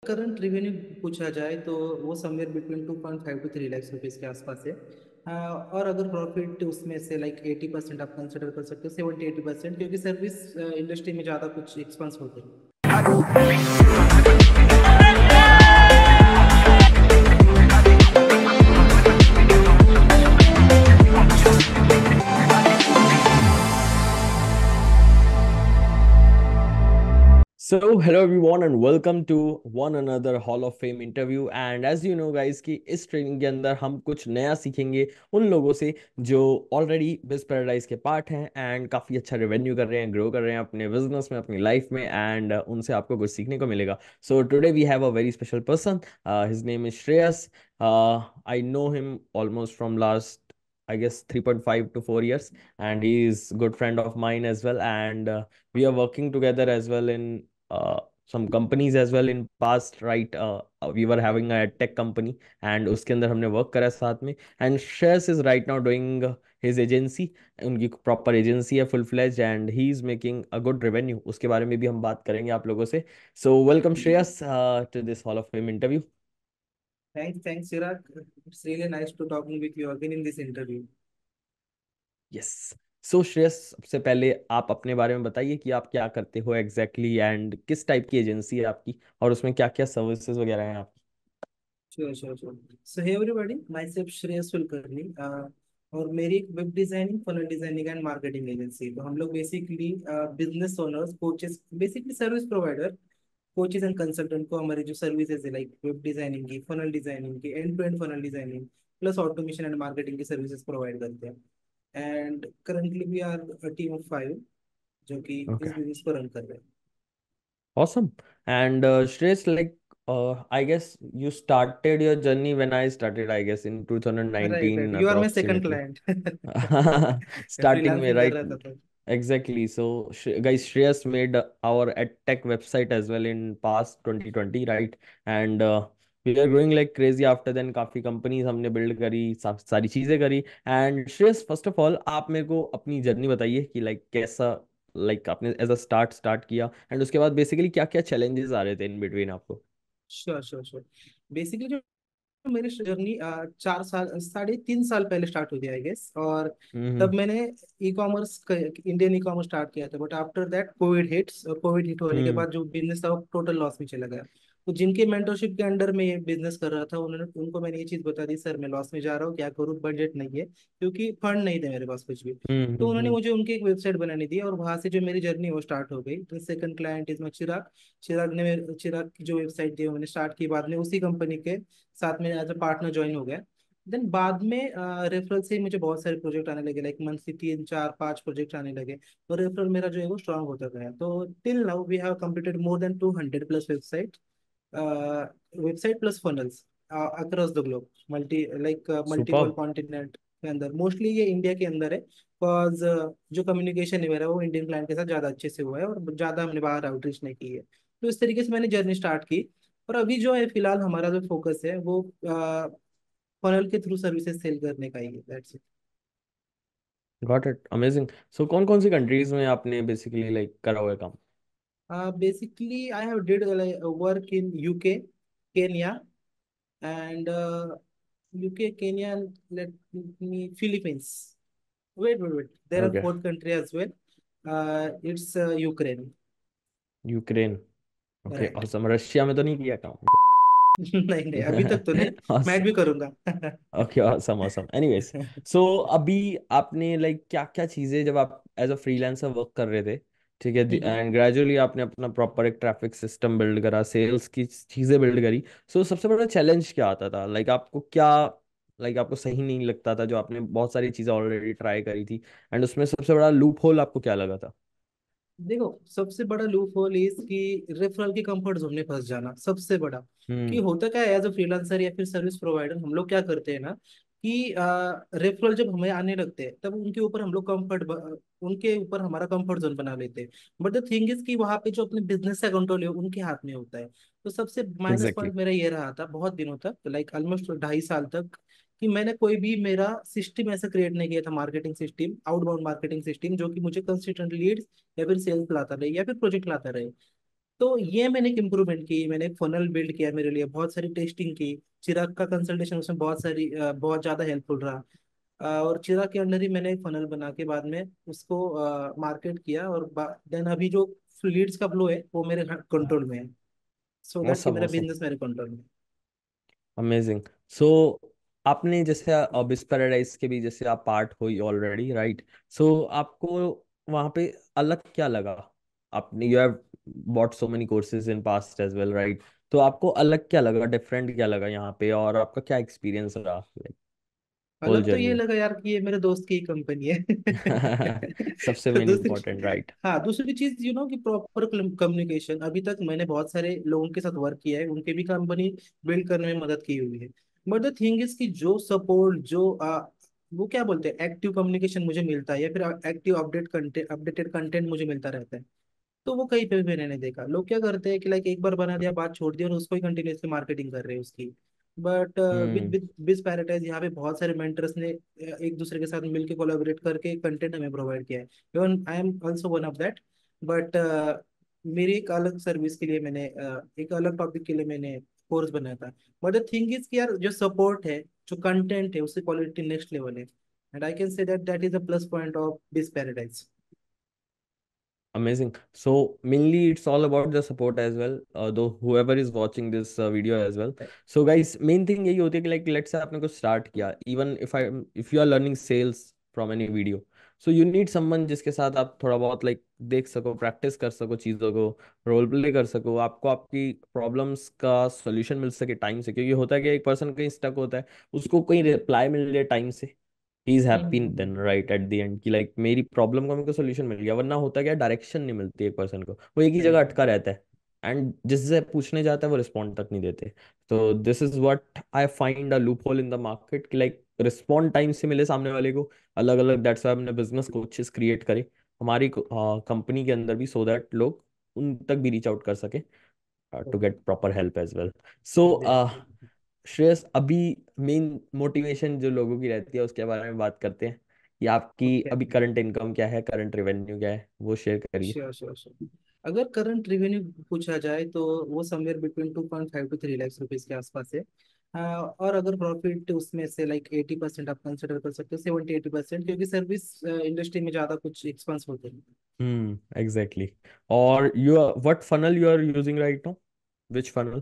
Current revenue पूछा जाए तो वो somewhere between 2.5 to 3 lakh rupees के आसपास है। और अगर प्रॉफिट उसमें से लाइक 80% आप कंसिडर कर सकते हो, 70-80%, क्योंकि सर्विस इंडस्ट्री में ज़्यादा कुछ एक्सपेंस होते हैं। So, hello everyone and welcome to one another Hall of Fame interview. And as you know guys कि इस ट्रेनिंग के अंदर हम कुछ नया सीखेंगे उन लोगों से जो ऑलरेडी बिज पैराडाइज के पार्ट हैं एंड काफ़ी अच्छा रेवेन्यू कर रहे हैं, ग्रो कर रहे हैं अपने बिजनेस में, अपनी लाइफ में, एंड उनसे आपको कुछ सीखने को मिलेगा. So today we have a very special person. His name is Shreyas. I know him almost from last I guess 3.5 to 4 years, and he is good friend of mine as well, and we are working together as well in uh, some companies as well in past, right? We were having a tech company and उसके अंदर हमने work करा साथ में. And Shreyas is right now doing his agency. उनकी proper agency है, full fledge, and he is making a good revenue. उसके बारे में भी हम बात करेंगे आप लोगों से. So welcome Shreyas to this hall of fame interview. Thanks, Chirag. It's really nice to talking with you again in this interview. Yes. So Shreyas, सबसे पहले आप अपने बारे में बताइए कि आप क्या करते हो एग्जैक्टली एंड किस टाइप की एजेंसी है आपकी और उसमें क्या क्या सर्विसेज वगैरह हैं आपकी. Sure. So hey everybody, myself Shreyas Kulkarni, और मेरी एक web designing, funnel designing and marketing agency. तो हम लोग basically business owners, coaches, basically service provider, coaches and consultant को हमारी जो सर्विसेज है लाइक वेब डिजाइनिंग की, फनल डिजाइनिंग की, end to end funnel designing plus automation and marketing की सर्विसेज प्रोवाइड करते हैं. And currently we are a team of 5 जो कि ओके. इस बिजनेस को रन कर रहे Awesome. And Shreya, like, I guess you started your journey when I started, I guess, in हैं. Right, 2019 you are my second approximately. Client. मैं Starting में, freelancing कर right? रहा था तब. Exactly. So, guys, Shreyas made our EdTech website as well in past 2020, right? And we are growing like crazy after then. काफी companies हमने build करी, सारी चीजें करी. And Shreyas, first of all, आप मेरे को अपनी जर्नी बताइए कि like कैसा, like आपने एज अ स्टार्ट किया एंड उसके बाद बेसिकली क्या क्या चैलेंजेस आ रहे थे इन बिटवीन आपको. श्योर. बेसिकली जो मेरी जर्नी 4 साल, 3.5 साल पहले स्टार्ट हुई थी आई गेस. और हम्म. तब मैंने e commerce, Indian e commerce start किया था. But after that Covid hits, और कोविड हिट होने के हम्म. बाद जो बिजनेस था वो टोटल लॉस में चला गया. तो जिनके मेंटरशिप के अंडर में ये बिजनेस कर रहा था, उन्होंने उनको मैंने ये चीज बता दी, सर मैं लॉस में जा रहा हूँ, क्या करूँ, बजट नहीं है, क्योंकि फंड नहीं थे मेरे पास कुछ भी. तो उन्होंने हम्म. मुझे उनकी एक वेबसाइट बनाने दी, और वहां से जो मेरी जर्नी वो स्टार्ट हो गई. तो सेकंड क्लाइंट इज माई चिराग. चिराग की जो वेबसाइट थी वो मैंने स्टार्ट की बाद में उसी कंपनी के साथ में एज अ पार्टनर ज्वाइन हो गया. देन बाद में रेफरल से ही मुझे बहुत सारे प्रोजेक्ट आने लगे, लाइक मंथली 3-4-5 प्रोजेक्ट आने लगे. तो रेफरल मेरा जो है वो स्ट्रांग होता गया. तो till now we have completed more than 200 plus website plus funnels across the globe, multiple super. Continent के अंदर. मोस्टली ये इंडिया के अंदर है, बिकॉज जो कम्युनिकेशन है मेरा वो इंडियन क्लाइंट के साथ ज़्यादा अच्छे से हुआ है, और ज़्यादा हमने बाहर आउटरीच नहीं की है. तो इस तरीके से मैंने जर्नी स्टार्ट की. और अभी जो है फिलहाल हमारा जो फोकस है वो फनल के थ्रू सर्विसेज सेल करने का ही है. That's it. Got it. Amazing. So कौन कौन सी कंट्रीज में आपने बेसिकली लाइक करा हुआ है काम. Basically, I have did work in UK, Kenya, and UK, Kenya, and let me Philippines. Wait. There are okay. fourth country as well. It's Ukraine. Ukraine. Okay. Right. Awesome. Russia में तो नहीं किया काम. नहीं, अभी तक तो नहीं. मैं भी करूंगा. ओके. Awesome awesome. एनीवेज, सो अभी आपने लाइक क्या क्या चीजें जब आप एज अ फ्रीलांसर वर्क कर रहे थे, ठीक है, एंड ग्रेजुअली आपने अपना प्रॉपर एक ट्रैफिक सिस्टम बिल्ड करा, सेल्स की चीजें बिल्ड करी. सो सबसे बड़ा चैलेंज क्या आता था, लाइक आपको क्या, लाइक आपको सही नहीं लगता था जो आपने बहुत सारी चीजें ऑलरेडी ट्राई करी थी, एंड उसमें सबसे बड़ा लूप होल आपको क्या लगा था. देखो, सबसे बड़ा लूप होल इज कि रेफरल के कंफर्ट जोन में फंस जाना सबसे बड़ा. कि हम्म. होता क्या है, एज अ फ्रीलांसर या फिर सर्विस प्रोवाइडर हम लोग क्या करते हैं ना, कि रेफरल जब हमें आने लगते हैं तब उनके ऊपर हम लोग उनके ऊपर हमारा कंफर्ट जोन बना लेते हैं. बट द थिंग इज कि वहां पे जो अपने बिजनेस का कंट्रोल है उनके हाथ में होता है. तो सबसे माइनस एग्जैक्टली. पॉइंट मेरा ये रहा था बहुत दिनों तक, लाइक ऑलमोस्ट 2.5 साल तक, कि मैंने कोई भी मेरा सिस्टम ऐसा क्रिएट नहीं किया था, marketing system, outbound marketing system, जो कि मुझे कंसिस्टेंट लीड्स या फिर सेल्स लाता रहे या फिर प्रोजेक्ट लाता रहे. तो ये मैंने एक इम्प्रूवमेंट की, मैंने एक फनल बिल्ड किया मेरे लिए, बहुत सारी टेस्टिंग की। चिराग का कंसल्टेशन उसमें बहुत ज्यादा हेल्पफुल रहा। और चिराग के अंडर ही मैंने एक फनल बना के बाद में उसको मार्केट किया, और देन अभी जो लीड्स का फ्लो है वो मेरे कंट्रोल में है, सो दैट कि मौसम मेरा मौसम बिजनेस मेरे कंट्रोल में है। अमेजिंग। सो आपने जैसे अबिस पैराडाइज के भी जैसे आप पार्ट हुई ऑलरेडी, राइट? सो आपको वहाँ पे अलग क्या लगा? आपने you have bought so many courses in past as well, right? तो आपको अलग क्या लगा, डिफरेंट क्या लगा यहाँ पे, और आपका क्या एक्सपीरियंस रहा लाइक होल अलग तो ये जर्नी लगा यार कि ये मेरे दोस्त की ही कंपनी है। में? सबसे तो मेन इम्पोर्टेंट, दूसरी, राइट? हाँ दूसरी चीज कि प्रॉपर कम्युनिकेशन। अभी तक मैंने बहुत सारे लोगों के साथ वर्क किया है, उनके भी कंपनी बिल्ड करने में मदद की हुई है। बट द थिंग इज कि जो सपोर्ट, वो क्या बोलते हैं, एक्टिव कम्युनिकेशन मुझे मिलता है, या फिर एक्टिव अपडेटेड कंटेंट मुझे मिलता रहता है, तो वो कहीं पे भी मैंने नहीं देखा। लोग क्या करते हैं कि लाइक एक बार बना दिया, बात छोड़ दी, और उसको ही कंटिन्यूसली मार्केटिंग कर रहे हैं उसकी। But with hmm. विद बिज पैराडाइज यहाँ पे बहुत सारे मेंटर्स ने एक दूसरे के साथ मिलकर कोलैबोरेट करके कंटेंट हमें प्रोवाइड किया है। Even I am also one of that. But मेरी एक अलग सर्विस के लिए मैंने एक अलग टॉपिक के लिए मैंने कोर्स बनाया था। बट द थिंग इज कि यार जो सपोर्ट है, जो कंटेंट है, उसकी क्वालिटी नेक्स्ट लेवल है। And I can say that that is a plus point of this paradise. Amazing. So mainly it's all about the support as well. Though whoever is watching this video as well. So guys, main thing यही होती है कि like let's say आपने कुछ start किया. Even if you are learning sales from any video, so you need someone जिसके साथ आप थोड़ा बहुत like देख सको, practice कर सको चीज़ों को, रोल प्ले कर सको, आपको आपकी प्रॉब्लम्स का solution मिल सके टाइम से, क्योंकि होता है कि एक पर्सन कहीं स्टक होता है, उसको कहीं रिप्लाई मिल जाए टाइम से, he is happy then, right? At the end कि लाइक मेरी प्रॉब्लम का मेरे को सोल्यूशन मिल गया। वरना होता क्या, डायरेक्शन नहीं मिलती एक पर्सन को, वो एक ही जगह राइट। अटका रहता है, एंड जिससे पूछने जाता है वो रिस्पॉन्ड तक नहीं देते। तो this is what I find a loop hole in the market कि लाइक रिस्पॉन्ड टाइम से मिले सामने वाले को, अलग अलग। दैट्स व्हाई हमने बिजनेस कोचेस क्रिएट करे हमारी कंपनी के अंदर भी, सो दैट लोग उन तक भी रीच आउट कर सके to get proper help as well. So exactly. Shreyas, अभी मेन मोटिवेशन जो लोगों की रहती है उसके बारे में बात करते हैं, कि आपकी ओके। अभी करंट इनकम क्या है, करंट रेवेन्यू क्या है, वो शेयर करिए। Sure sure sure. अगर करंट रेवेन्यू पूछा जाए तो वो somewhere between 2.5 to 3 lakh rupees के आसपास है। और अगर प्रॉफिट उसमें से लाइक 80% आप कंसिडर कर सकते हो, 70-80%, क्योंकि सर्विस इंडस्ट्री में ज्यादा कुछ एक्सपेंस होते हैं। एग्जैक्टली। और you what funnel you are using right now, which funnel?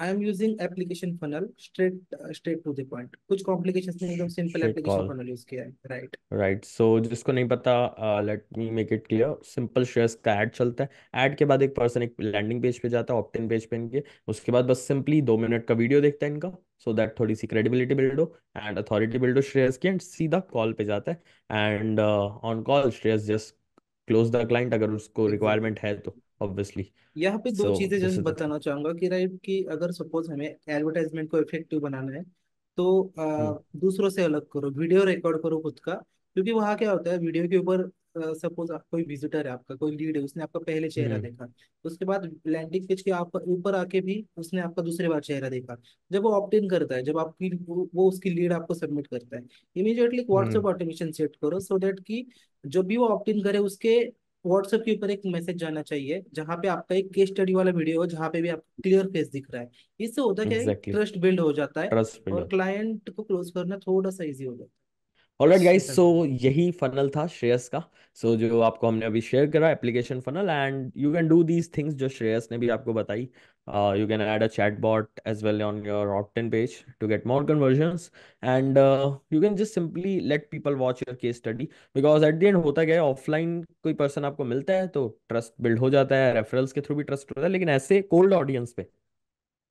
I am using application funnel, straight to the point, कुछ कॉम्प्लिकेशन नहीं, एकदम simple straight application call, funnel use किया है। राइट। राइट? सो जिसको नहीं पता, let me make it clear. Simple shares का ad चलता है, ऐड के बाद एक पर्सन एक लैंडिंग पेज पे जाता है, ऑप्ट इन पेज पे इनके, उसके बाद बस सिंपली 2 मिनट का वीडियो देखता है इनका, सो दैट थोड़ी सी क्रेडिबिलिटी बिल्ड हो एंड अथॉरिटी बिल्ड हो श्रेयस की, एंड सीधा कॉल पे जाता है, and on call Shreyas just close the client अगर उसको एग्जैक्टली। रिक्वायरमेंट है तो, ऑब्वियसली। यहाँ पे दो सो चीजें this just is the thing. बताना चाहूंगा कि राइट, कि अगर सपोज हमें एडवर्टाइजमेंट को इफेक्टिव बनाना है, तो दूसरों से अलग करो, वीडियो रिकॉर्ड करो खुद का। क्योंकि वहाँ क्या होता है, वीडियो के ऊपर सपोज आप कोई विजिटर है, आपका कोई लीड है, उसने आपका पहले चेहरा हम्म। देखा, उसके बाद लैंडिंग पेज के आप ऊपर आके भी उसने आपका दूसरी बार चेहरा देखा। जब वो ऑप्ट इन करता है, जब आपकी वो उसकी लीड आपको सबमिट करता है, इमीडिएटली व्हाट्सएप हम्म। ऑटोमेशन सेट करो, सो दैट कि जब भी वो ऑप्ट इन करे, उसके व्हाट्सएप के ऊपर एक मैसेज जाना चाहिए जहाँ पे आपका एक केस स्टडी वाला वीडियो हो, जहाँ पे भी आपको क्लियर फेस दिख रहा है। इससे होता क्या है, एग्जैक्टली। ट्रस्ट बिल्ड हो जाता है, ट्रस्ट और बिल्डर। क्लाइंट को क्लोज करना थोड़ा सा इजी हो जाता ऑलराइट है। गाइस, ऐसा सो भी। यही फनल था श्रेयस का। सो जो आपको हमने अभी शेयर करा application funnel, and you can do these things जो श्रेयस ने भी आपको बताई। You can add a chat bot as well on your opt in page to get more conversions, and you can just simply let people watch your case study, because at the end होता क्या है, offline कोई person आपको मिलता है तो trust build हो जाता है, रेफरल्स के थ्रू भी ट्रस्ट होता है, लेकिन ऐसे कोल्ड ऑडियंस पे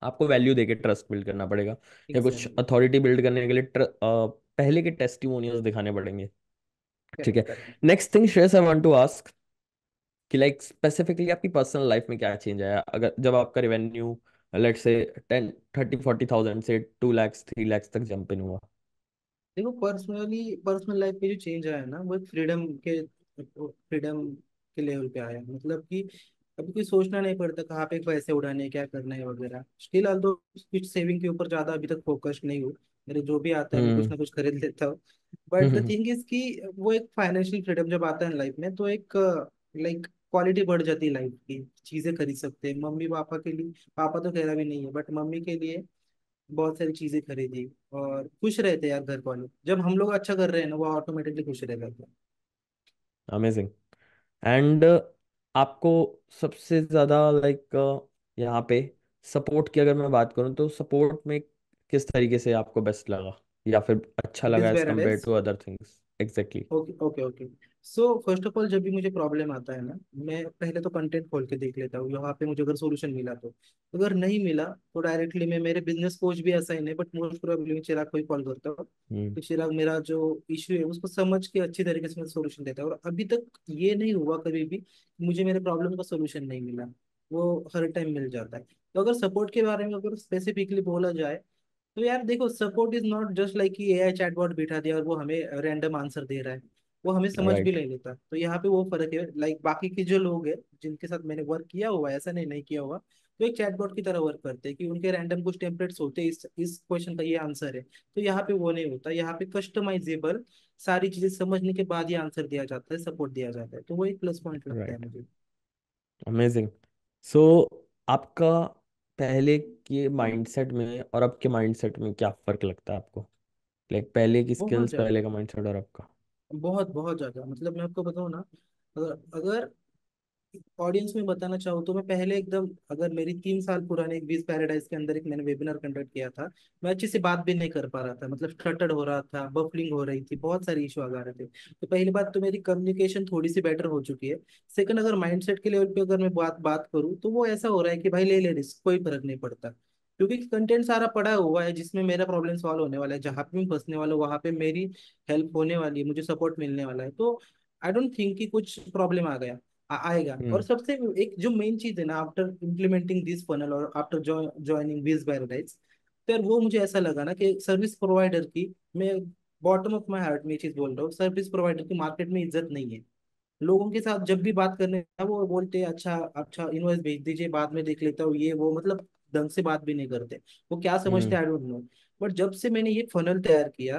आपको वैल्यू देके ट्रस्ट बिल्ड करना पड़ेगा, या कुछ एग्जैक्टली। अथॉरिटी बिल्ड करने के लिए पहले के टेस्टिमोनियल्स दिखाने पड़ेंगे। ठीक करेक्ट है। Correct. Next thing Shreyas, I want to ask कि लाइक स्पेसिफिकली आपकी पर्सनल लाइफ में क्या चेंज आया, अगर जब आपका रेवेन्यू लेट्स से 10 30 40 थाउजेंड से 2 lakhs 3 lakhs तक जंप इन हुआ? देखो, पर्सनल लाइफ में जो चेंज आया है ना, वो एक फ्रीडम के लेवल पे आया है। मतलब कि अभी कोई सोचना नहीं पड़ता कहाँ पे पैसे उड़ाने हैं, क्या करना है वगैरह। स्टिल ऑल दो कुछ सेविंग के ऊपर ज्यादा अभी तक फोकस नहीं हूँ, मेरे जो भी आता है मैं कुछ हम्म। ना कुछ खरीद लेता हूँ। But the hmm. Thing is कि वो एक फाइनेंशियल फ्रीडम जब आता है लाइफ में, तो एक लाइक क्वालिटी बढ़ जाती है लाइफ की, चीजें खरीद सकते हैं मम्मी पापा के लिए। पापा तो कह रहा भी नहीं है, बट मम्मी के लिए बहुत सारी चीजें खरीदी, और खुश रहते हैं यार घर वाले। जब हम लोग अच्छा कर रहे हैं ना, वो ऑटोमेटिकली खुश रह जाते हैं। अमेजिंग। एंड आपको सबसे ज़्यादा लाइक यहाँ पे सपोर्ट की अगर मैं बात करूँ तो सपोर्ट में किस तरीके से आपको बेस्ट लगा या फिर अच्छा लगा बिज as compare paradise. To other things? Exactly. Okay okay okay. So first of all, जब भी मुझे प्रॉब्लम आता है ना, मैं पहले तो कंटेंट खोल के देख लेता हूँ यहाँ पे मुझे अगर सोल्यूशन मिला तो। अगर नहीं मिला तो डायरेक्टली मैं, मेरे बिजनेस कोच भी ऐसा ही नहीं, बट मोस्ट प्रोबेबली चिराग को ही कॉल करता हूँ। हम्म। तो चिराग मेरा जो इश्यू है उसको समझ के अच्छी तरीके से सोल्यूशन देता है, और अभी तक ये नहीं हुआ कभी भी कि मुझे मेरे प्रॉब्लम का सोल्यूशन नहीं मिला। वो हर टाइम मिल जाता है। तो अगर सपोर्ट के बारे में अगर स्पेसिफिकली बोला जाए, तो यार देखो, support is not just like कि एआई चैटबॉट बिठा दिया और वो हमें रैंडम आंसर दे रहा है। वो हमें समझ भी राइट। ले लेता। तो यहाँ पे वो फर्क है, लाइक बाकी के जो लोग हैं जिनके साथ मैंने वर्क किया हुआ है, ऐसा नहीं नहीं किया हुआ, तो एक चैटबॉट की तरह वर्क करते हैं कि उनके रैंडम कुछ टेम्पलेट्स होते हैं, इस क्वेश्चन का ये आंसर है। तो यहाँ पे वो नहीं होता, यहाँ पे कस्टमाइजेबल सारी चीजें समझने के बाद ही आंसर दिया जाता है, सपोर्ट दिया जाता है। तो वो एक प्लस पॉइंट लगता है राइट। मुझे। अमेजिंग। सो आपका पहले के माइंडसेट में और अब के माइंडसेट में क्या फर्क लगता है आपको? लाइक पहले की बहुत स्किल्स, ज्यादा, पहले का माइंडसेट और अब का? बहुत बहुत ज्यादा। मतलब मैं आपको बताऊँ ना, अगर अगर ऑडियंस में बताना चाहूँ तो मैं पहले एकदम, अगर मेरी 3 साल पुराने एक बीज पैराडाइज के अंदर एक मैंने वेबिनार कंडक्ट किया था, मैं अच्छे से बात भी नहीं कर पा रहा था, मतलब स्टटर्ड हो रहा था, बफलिंग हो रही थी, बहुत सारे इशू आ रहे थे। तो पहली बात तो मेरी कम्युनिकेशन थोड़ी सी बेटर हो चुकी है। सेकंड, अगर माइंडसेट के लेवल पे अगर मैं बात बात करूँ, तो वो ऐसा हो रहा है कि भाई ले ले रिस्क, कोई फर्क नहीं पड़ता, क्योंकि कंटेंट सारा पड़ा हुआ है जिसमें मेरा प्रॉब्लम सॉल्व होने वाला है। जहां पे मैं फंसने वाला हूँ वहां पे मेरी हेल्प होने वाली है, मुझे सपोर्ट मिलने वाला है। तो आई डोंट थिंक कि कुछ प्रॉब्लम आ गया, आएगा। और हम्म। सबसे एक जो मेन चीज है ना, आफ्टर इम्प्लीमेंटिंग दिस फनल और आफ्टर ज्वाइनिंग विज पैराडाइज, तो यार वो मुझे ऐसा लगा ना कि सर्विस प्रोवाइडर की, मैं बॉटम ऑफ माई हार्ट में ये चीज बोल रहा हूँ, सर्विस प्रोवाइडर की मार्केट में इज्जत नहीं है। लोगों के साथ जब भी बात करने का, वो बोलते हैं अच्छा अच्छा इनवॉइस भेज दीजिए, बाद में देख लेता हूँ, ये वो, मतलब ढंग से बात भी नहीं करते। वो क्या समझते हम्म। हैं आई डोंट नो। बट जब से मैंने ये फनल तैयार किया,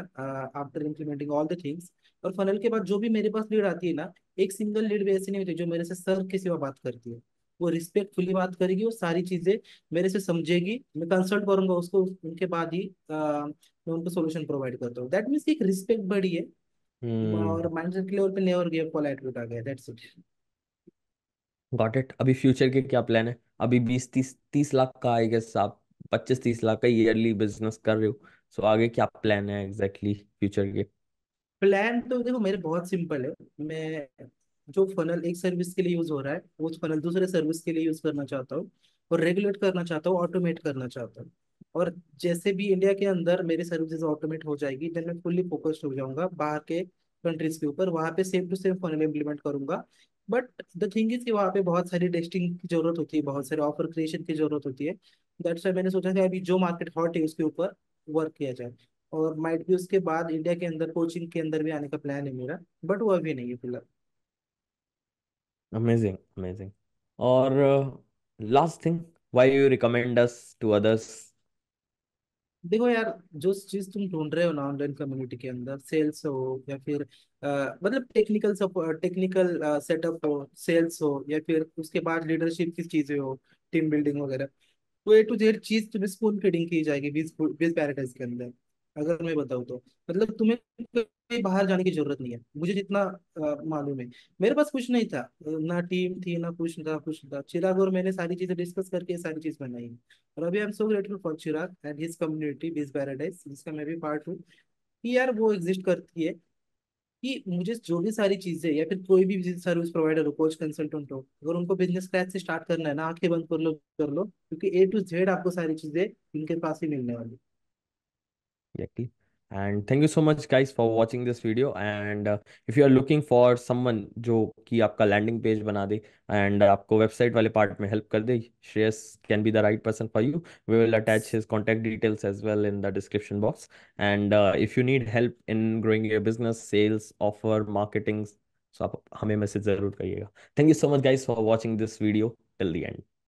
after implementing all the things, और फनल के बाद जो भी मेरे पास लीड आती है ना, एक सिंगल लीड भी ऐसी नहीं होती जो मेरे से सर के सिवा बात करती है। वो रिस्पेक्टफुली बात करेगी, वो सारी चीजें मेरे से समझेगी, मैं कंसल्ट करूंगा उसको, उनके बाद ही मैं उनको सोल्यूशन प्रोवाइड करता हूँ। दैट मीन्स एक रिस्पेक्ट बढ़ी है। हम्म। और माइंडसेट के लेवल पे नेवर गिव पोलाइट आ गया, दैट्स इट। Got it. अभी फ्यूचर के क्या प्लान है? अभी 20 30 30 लाख का आई गेस आप 25 30 लाख का ईयरली बिजनेस कर रहे हो। सो आगे क्या प्लान है एग्जैक्टली फ्यूचर के? प्लान तो देखो मेरे बहुत सिंपल है। मैं जो फनल एक सर्विस के लिए यूज हो रहा है, वो फनल दूसरे सर्विस के लिए यूज करना चाहता हूँ, और रेगुलेट करना चाहता हूँ, ऑटोमेट करना चाहता हूँ। और जैसे भी इंडिया के अंदर मेरी सर्विसेज ऑटोमेट हो जाएगी, देन मैं फुल्ली फोकस्ड हो जाऊंगा बाहर के कंट्रीज के ऊपर, वहां पे same to same funnel implement करूंगा। बट द थिंग इज कि वहाँ पे बहुत सारी टेस्टिंग की जरूरत होती है, बहुत सारे ऑफर क्रिएशन की जरूरत होती है। दैट्स वाई मैंने सोचा कि अभी जो मार्केट हॉट है उसके ऊपर वर्क किया जाए। और माइट भी उसके बाद इंडिया के अंदर कोचिंग के अंदर भी आने का प्लान है मेरा, बट वो अभी नहीं है फिलहाल। Amazing, amazing. और last thing, why you recommend us to others? देखो यार, जो चीज तुम ढूंढ रहे हो ना ऑनलाइन कम्युनिटी के अंदर, सेल्स हो या फिर मतलब टेक्निकल सपोर्ट, टेक्निकल सेटअप हो, सेल्स हो, या फिर उसके बाद लीडरशिप की चीजें हो, टीम बिल्डिंग वगैरह, तो ए टू जेड चीज तुम्हें स्पून फीडिंग की जाएगी बीस बीस पैराडाइज के अंदर। अगर मैं बताऊँ तो, मतलब तुम्हें कहीं बाहर जाने की जरूरत नहीं है। मुझे जितना मालूम है, मेरे पास कुछ नहीं था, ना टीम थी, ना कुछ था, कुछ था। चिराग और मैंने सारी चीजें डिस्कस करके ये सारी चीज बनाई। और अभी I am so grateful for Chirag and his community बीस पैराडाइज, जिसका मैं भी पार्ट हूँ, कि यार वो एग्जिस्ट करती है। कि मुझे जो भी सारी चीजें, या फिर कोई भी सर्विस प्रोवाइडर हो, कोच कंसल्टेंट हो, अगर उनको बिजनेस क्रैच से स्टार्ट करना है ना, आंखें बंद कर लो, क्योंकि ए टू जेड आपको सारी चीजें इनके पास ही मिलने वाली। Exactly. And thank you so much guys for watching this video. And if you are looking for someone जो कि आपका लैंडिंग पेज बना दे एंड आपको वेबसाइट वाले पार्ट में हेल्प कर दे, Shreyas can be the right person for you. We will attach his contact details as well in the description box. And if you need help in growing your business, sales, offer, marketing, so आप हमें message जरूर करिएगा. Thank you so much guys for watching this video till the end.